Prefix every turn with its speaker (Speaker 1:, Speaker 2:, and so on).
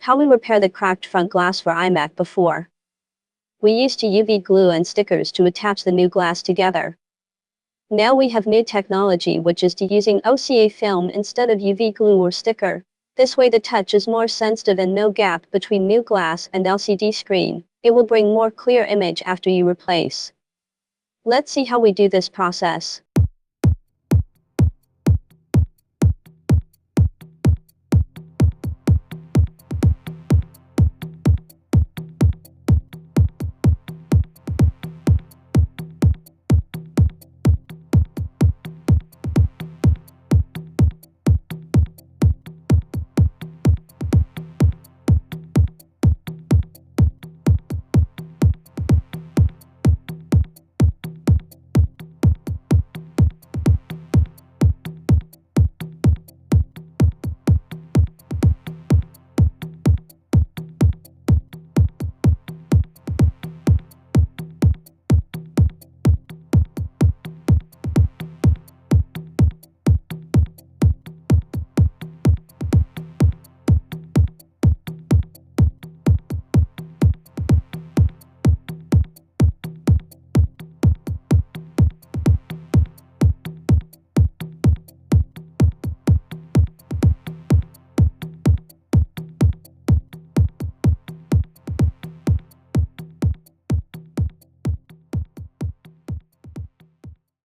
Speaker 1: How we repair the cracked front glass for iMac before. We used to UV glue and stickers to attach the new glass together. Now we have new technology which is to using OCA film instead of UV glue or sticker. This way the touch is more sensitive and no gap between new glass and LCD screen. It will bring more clear image after you replace. Let's see how we do this process.